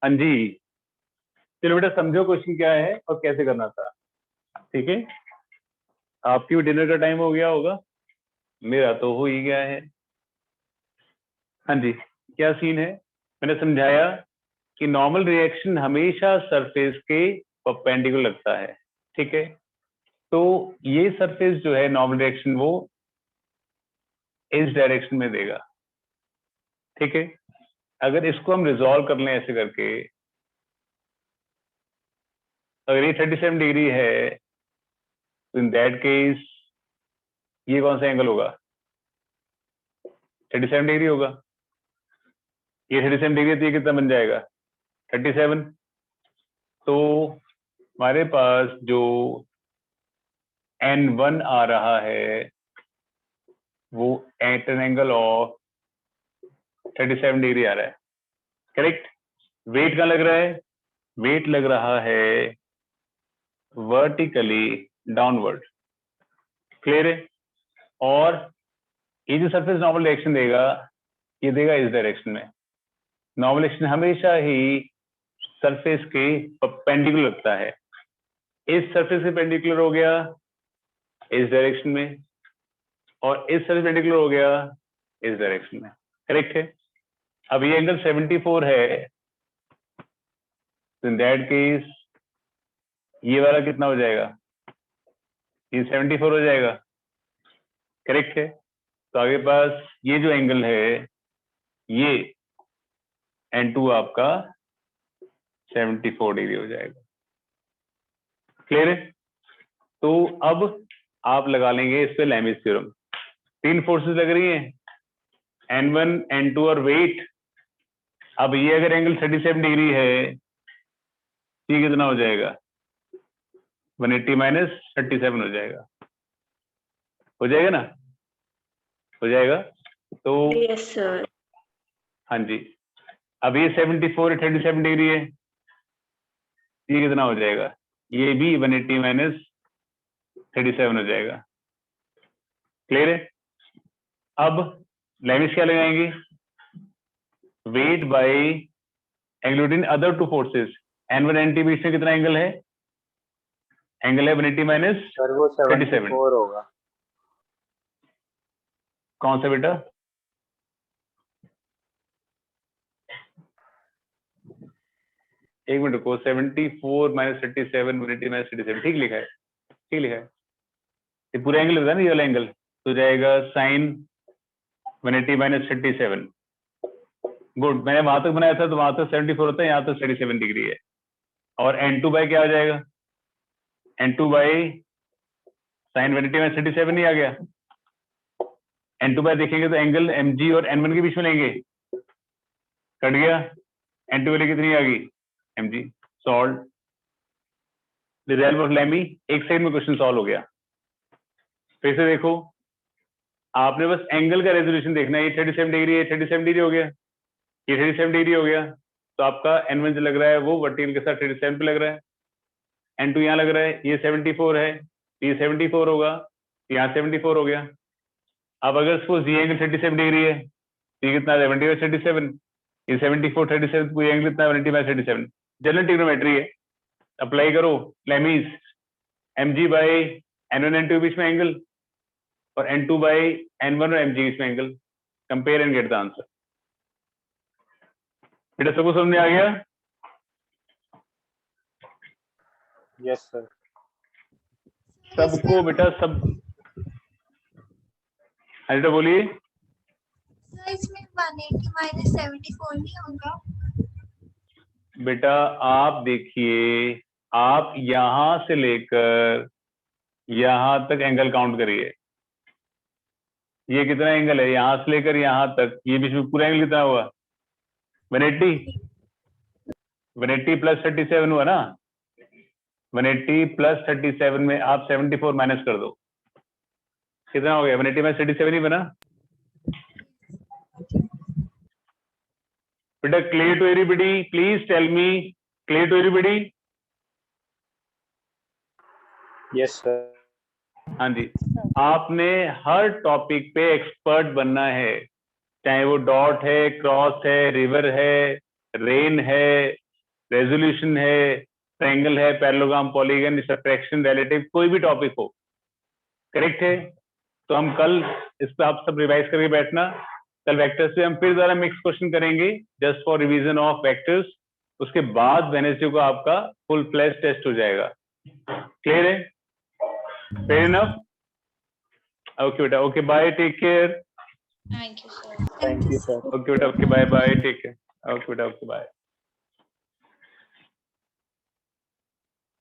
A: हाँ जी, चलो बेटा समझो क्वेश्चन क्या है और कैसे करना था। ठीक है, आपकी भी डिनर का टाइम हो गया होगा, मेरा तो हो ही गया है। हाँ जी, क्या सीन है, मैंने समझाया कि नॉर्मल रिएक्शन हमेशा सरफेस के परपेंडिकुलर लगता है। ठीक है, तो ये सरफेस जो है नॉर्मल रिएक्शन वो इस डायरेक्शन में देगा। ठीक है, अगर इसको हम रिजॉल्व कर लें ऐसे करके, अगर ये 37 डिग्री है तो इन दैट केस ये कौन सा एंगल होगा, 37 डिग्री होगा। ये 37 डिग्री तो ये कितना बन जाएगा, 37। तो हमारे पास जो N1 आ रहा है वो at an angle of 37 degree आ रहा है। करेक्ट। वेट कहाँ लग रहा है, वेट लग रहा है वर्टिकली डाउनवर्ड। क्लियर है। और ये जो सरफेस नॉर्मल डायरेक्शन देगा, ये देगा इस डायरेक्शन में। नॉर्मल डायरेक्शन हमेशा ही सरफेस के परपेंडिकुलर लगता है। इस सरफेस के पेंडिकुलर हो गया इस डायरेक्शन में, और इस सरफेस पेंडिकुलर हो गया इस डायरेक्शन में। करेक्ट है। अब ये एंगल 74 है, इन दैट केस ये वाला कितना हो जाएगा, ये 74 हो जाएगा। करेक्ट है। तो आगे पास ये जो एंगल है ये N2 आपका 74 डिग्री हो जाएगा। क्लियर है। तो अब आप लगा लेंगे इस पे लैमिस थ्योरम। तीन फोर्सेस लग रही हैं, N1 N2 और वेट। अब ये अगर एंगल 37 डिग्री है, ये कितना हो जाएगा? 180 माइनस 37 हो जाएगा। हो जाएगा ना? हो जाएगा। तो
B: यस सर।
A: हाँ जी, अब ये 74 37 डिग्री है, ये कितना हो जाएगा? ये भी 180 माइनस 37 हो जाएगा। क्लियर है? अब लिमिट्स क्या लगाएंगे? Weight by including other two forces, N1 NT बीच में कितना एंगल है? एंगल है 180 माइनस
F: सर वो
A: 37
F: 74 होगा।
A: कौन सा बेटा? एक मिनट को 74 माइनस 37 180 माइनस 37 ठीक लिखा है, ठीक लिखा है। ये पूरा एंगल होता है ना, ये वाला एंगल तो जाएगा साइन 180 माइनस 37। गुड, मैंने वहां तक बनाया था तो वहां तक 74 होता है, यहाँ तक 37 डिग्री है। और N2 बाई क्या आ जाएगा? N2 बाई साइन 180 माइनस 37 ही आ गया। N2 बाई देखेंगे तो एंगल MG और N1 के बीच में लेंगे, कट गया। N2 वाली कितनी आ गई? MG। Solve the help of Lami. एक सेकंड में क्वेश्चन सॉल्व हो गया। फिर से देखो, आपने बस एंगल का रेजोल्यूशन देखना है। ये 37 डिग्री है, 37 डिग्री हो गया, ये 37 डिग्री हो गया, तो आपका N1 जो लग रहा है वो वर्टिकल के साथ 37 पे लग रहा है। N2 यहाँ लग रहा है, ये 74 है, ये 74 होगा, यहाँ 74 हो गया। अब अगर सपोज ये एंगल 37 डिग्री है, ये कितना है? 70/37। ये 74/37, कोई एंगल कितना है? 180/37। जनरल ट्रिग्नोमेट्री है, अप्लाई करो Lami's. MG by N1 N2 के बीच में एंगल और N2 बाई N1 और MG के बीच में angle, compare and get the answer. बेटा सबको समझ में आ गया?
F: Yes sir.
A: सबको बेटा सब, बेटा बोलिए।
G: सर इसमें 180 माइनस 74 नहीं होगा?
A: बेटा आप देखिए, आप यहां से लेकर यहां तक एंगल काउंट करिए। ये कितना एंगल है? यहां से लेकर यहां तक, ये बीच में पूरा एंगल कितना हुआ? 180। 180 प्लस 37 हुआ ना? 180 प्लस 37 में आप 74 माइनस कर दो, कितना हो गया? 180 माइनस 37 ही बना। बेटा clear to everybody? Please tell me, clear to everybody?
F: Yes sir.
A: हाँ जी, आपने हर टॉपिक पे एक्सपर्ट बनना है, चाहे वो डॉट है, क्रॉस है, रिवर है, रेन है, रेजोल्यूशन है, ट्रायंगल है, पैरेललोग्राम, पॉलीगन, सब्ट्रैक्शन, रिलेटिव, कोई भी टॉपिक हो। करेक्ट है? तो हम कल इस पे आप सब रिवाइज करके बैठना। कल वेक्टर्स पे हम फिर दोबारा मिक्स क्वेश्चन करेंगे just for revision of vectors. उसके बाद वेडनेसडे को आपका फुल फ्लैश टेस्ट हो जाएगा। क्लियर है? Fair enough? ओके बेटा, okay bye, take care.
D: Thank you, sir.
F: Thank you sir.
A: Okay बेटा, okay bye bye, take care. Okay बेटा, ओके बाय।